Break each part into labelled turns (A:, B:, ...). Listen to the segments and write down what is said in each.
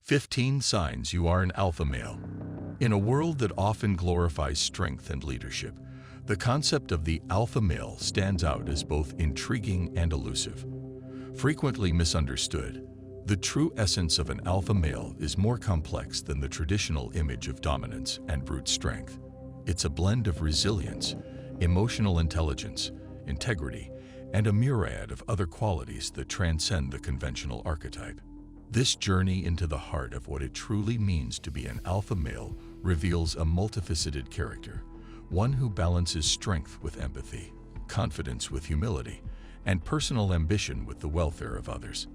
A: 15 signs you are an alpha male. In a world that often glorifies strength and leadership, the concept of the alpha male stands out as both intriguing and elusive. Frequently misunderstood, the true essence of an alpha male is more complex than the traditional image of dominance and brute strength. It's a blend of resilience, emotional intelligence, integrity, and a myriad of other qualities that transcend the conventional archetype. This journey into the heart of what it truly means to be an alpha male reveals a multifaceted character, one who balances strength with empathy, confidence with humility, and personal ambition with the welfare of others.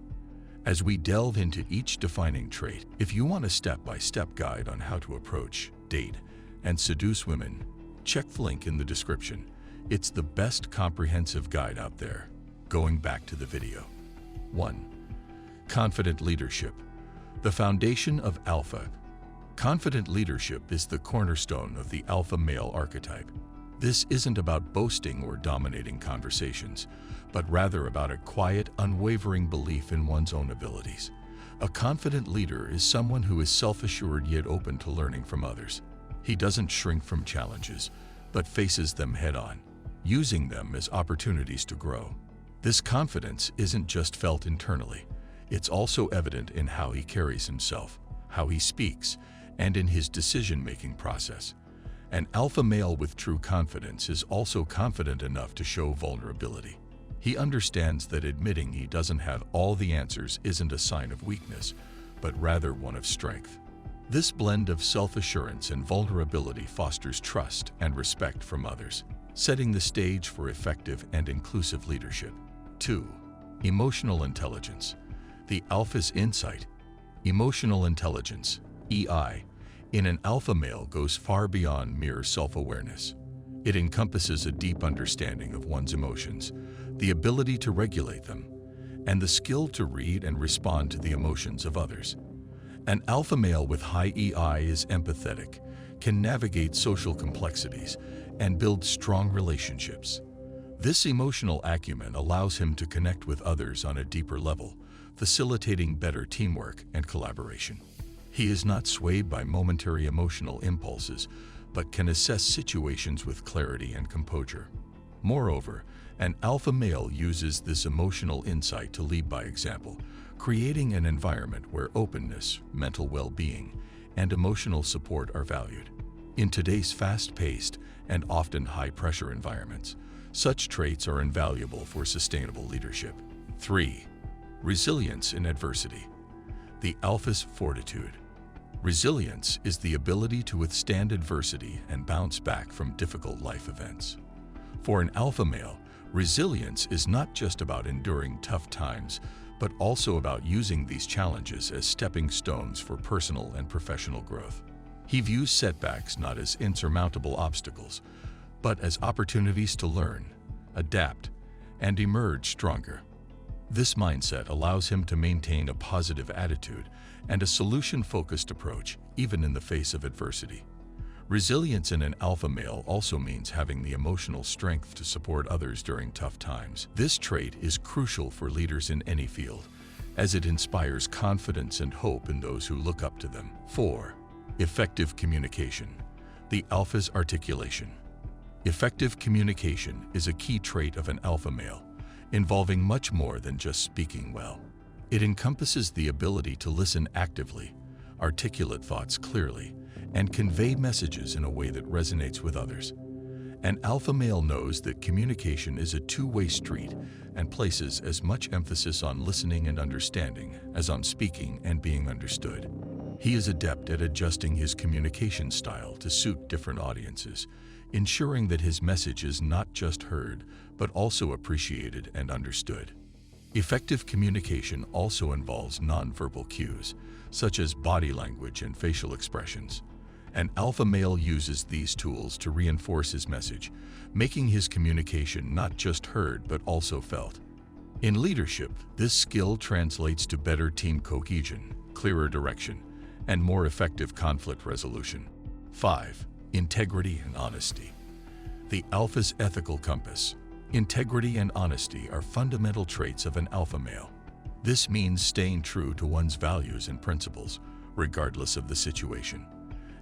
A: As we delve into each defining trait, if you want a step-by-step guide on how to approach, date, and seduce women, check the link in the description. It's the best comprehensive guide out there. Going back to the video. 1. Confident leadership. The foundation of alpha. Confident leadership is the cornerstone of the alpha male archetype. This isn't about boasting or dominating conversations, but rather about a quiet, unwavering belief in one's own abilities. A confident leader is someone who is self-assured yet open to learning from others. He doesn't shrink from challenges, but faces them head-on, using them as opportunities to grow. This confidence isn't just felt internally. It's also evident in how he carries himself, how he speaks, and in his decision-making process. An alpha male with true confidence is also confident enough to show vulnerability. He understands that admitting he doesn't have all the answers isn't a sign of weakness, but rather one of strength. This blend of self-assurance and vulnerability fosters trust and respect from others, setting the stage for effective and inclusive leadership. 2. Emotional intelligence. The alpha's insight. Emotional intelligence, EI, in an alpha male goes far beyond mere self-awareness. It encompasses a deep understanding of one's emotions, the ability to regulate them, and the skill to read and respond to the emotions of others. An alpha male with high EI is empathetic, can navigate social complexities, and build strong relationships. This emotional acumen allows him to connect with others on a deeper level, facilitating better teamwork and collaboration. He is not swayed by momentary emotional impulses, but can assess situations with clarity and composure. Moreover, an alpha male uses this emotional insight to lead by example, creating an environment where openness, mental well-being, and emotional support are valued. In today's fast-paced and often high-pressure environments, such traits are invaluable for sustainable leadership. 3. Resilience in adversity. The alpha's fortitude. Resilience is the ability to withstand adversity and bounce back from difficult life events. For an alpha male, resilience is not just about enduring tough times, but also about using these challenges as stepping stones for personal and professional growth. He views setbacks not as insurmountable obstacles, but as opportunities to learn, adapt, and emerge stronger. This mindset allows him to maintain a positive attitude and a solution-focused approach, even in the face of adversity. Resilience in an alpha male also means having the emotional strength to support others during tough times. This trait is crucial for leaders in any field, as it inspires confidence and hope in those who look up to them. 4. Effective communication. The alpha's articulation. Effective communication is a key trait of an alpha male, involving much more than just speaking well. It encompasses the ability to listen actively, articulate thoughts clearly, and convey messages in a way that resonates with others. An alpha male knows that communication is a two-way street and places as much emphasis on listening and understanding as on speaking and being understood. He is adept at adjusting his communication style to suit different audiences, ensuring that his message is not just heard, but also appreciated and understood. Effective communication also involves nonverbal cues, such as body language and facial expressions. An alpha male uses these tools to reinforce his message, making his communication not just heard but also felt. In leadership, this skill translates to better team cohesion, clearer direction, and more effective conflict resolution. 5. Integrity and honesty. The alpha's ethical compass. Integrity and honesty are fundamental traits of an alpha male. This means staying true to one's values and principles, regardless of the situation.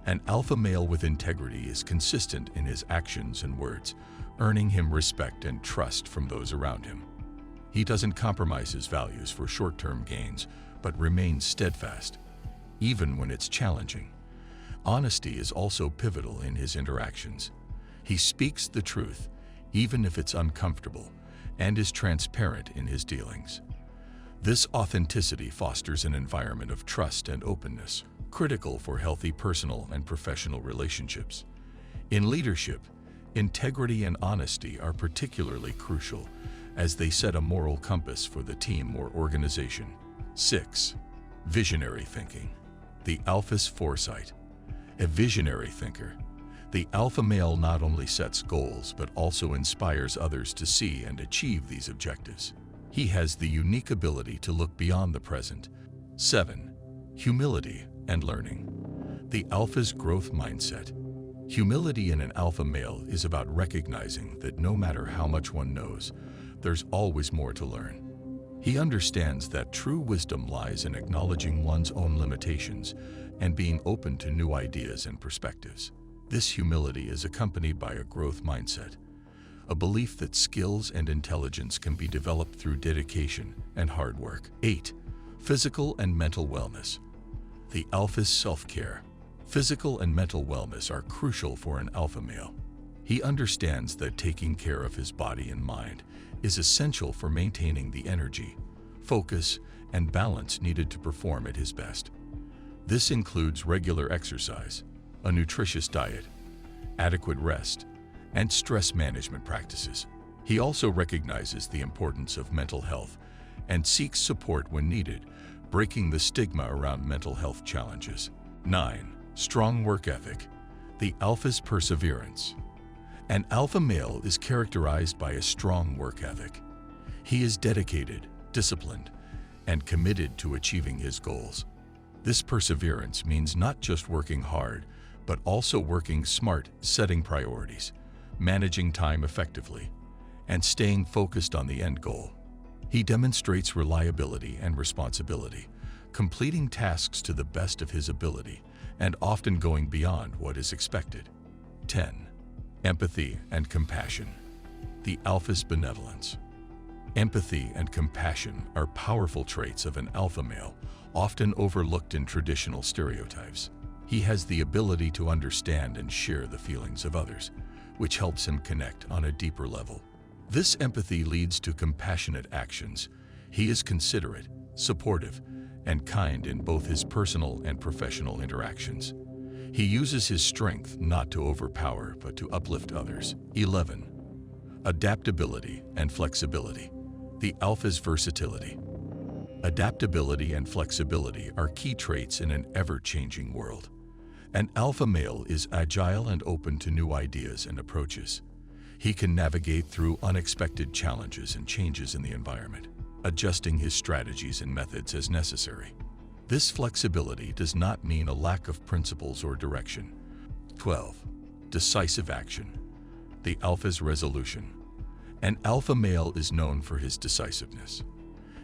A: An alpha male with integrity is consistent in his actions and words, earning him respect and trust from those around him. He doesn't compromise his values for short-term gains, but remains steadfast, even when it's challenging. Honesty is also pivotal in his interactions. He speaks the truth, even if it's uncomfortable, and is transparent in his dealings. This authenticity fosters an environment of trust and openness, critical for healthy personal and professional relationships. In leadership, integrity and honesty are particularly crucial, as they set a moral compass for the team or organization. 6. Visionary thinking. The alpha's foresight. A visionary thinker, the alpha male not only sets goals but also inspires others to see and achieve these objectives. He has the unique ability to look beyond the present. 7. Humility and learning. The alpha's growth mindset. Humility in an alpha male is about recognizing that no matter how much one knows, there's always more to learn. He understands that true wisdom lies in acknowledging one's own limitations and being open to new ideas and perspectives. This humility is accompanied by a growth mindset, a belief that skills and intelligence can be developed through dedication and hard work. 8. Physical and mental wellness. The alpha's self-care. Physical and mental wellness are crucial for an alpha male. He understands that taking care of his body and mind is essential for maintaining the energy, focus, and balance needed to perform at his best. This includes regular exercise, a nutritious diet, adequate rest, and stress management practices. He also recognizes the importance of mental health and seeks support when needed, breaking the stigma around mental health challenges. 9. Strong work ethic. The alpha's perseverance. An alpha male is characterized by a strong work ethic. He is dedicated, disciplined, and committed to achieving his goals. This perseverance means not just working hard, but also working smart, setting priorities, managing time effectively, and staying focused on the end goal. He demonstrates reliability and responsibility, completing tasks to the best of his ability and often going beyond what is expected. 10. Empathy and compassion. The alpha's benevolence. Empathy and compassion are powerful traits of an alpha male, often overlooked in traditional stereotypes. He has the ability to understand and share the feelings of others, which helps him connect on a deeper level. This empathy leads to compassionate actions. He is considerate, supportive, and kind in both his personal and professional interactions. He uses his strength not to overpower, but to uplift others. 11. Adaptability and flexibility. The alpha's versatility. Adaptability and flexibility are key traits in an ever-changing world. An alpha male is agile and open to new ideas and approaches. He can navigate through unexpected challenges and changes in the environment, adjusting his strategies and methods as necessary. This flexibility does not mean a lack of principles or direction. 12. Decisive action. The alpha's resolution. An alpha male is known for his decisiveness.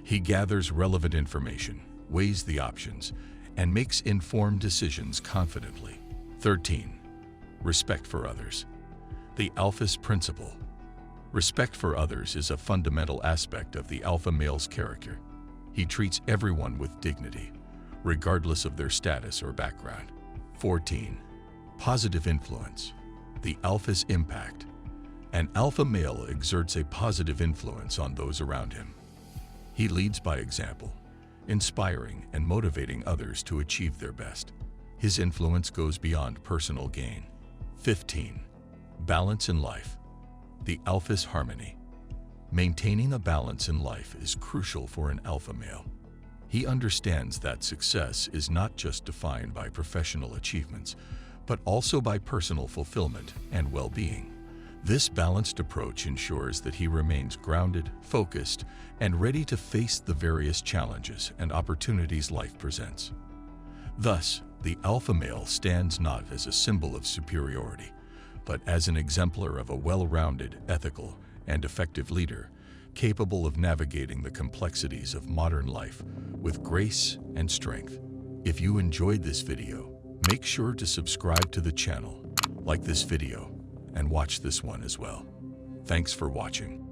A: He gathers relevant information, weighs the options, and makes informed decisions confidently. 13. Respect for others. The alpha's principle. Respect for others is a fundamental aspect of the alpha male's character. He treats everyone with dignity, regardless of their status or background. 14. Positive influence. The alpha's impact. An alpha male exerts a positive influence on those around him. He leads by example, inspiring and motivating others to achieve their best. His influence goes beyond personal gain. 15. Balance in life. The alpha's harmony. Maintaining a balance in life is crucial for an alpha male. He understands that success is not just defined by professional achievements, but also by personal fulfillment and well-being. This balanced approach ensures that he remains grounded, focused, and ready to face the various challenges and opportunities life presents. Thus, the alpha male stands not as a symbol of superiority, but as an exemplar of a well-rounded, ethical, and effective leader, capable of navigating the complexities of modern life with grace and strength. If you enjoyed this video, make sure to subscribe to the channel, like this video, and watch this one as well. Thanks for watching.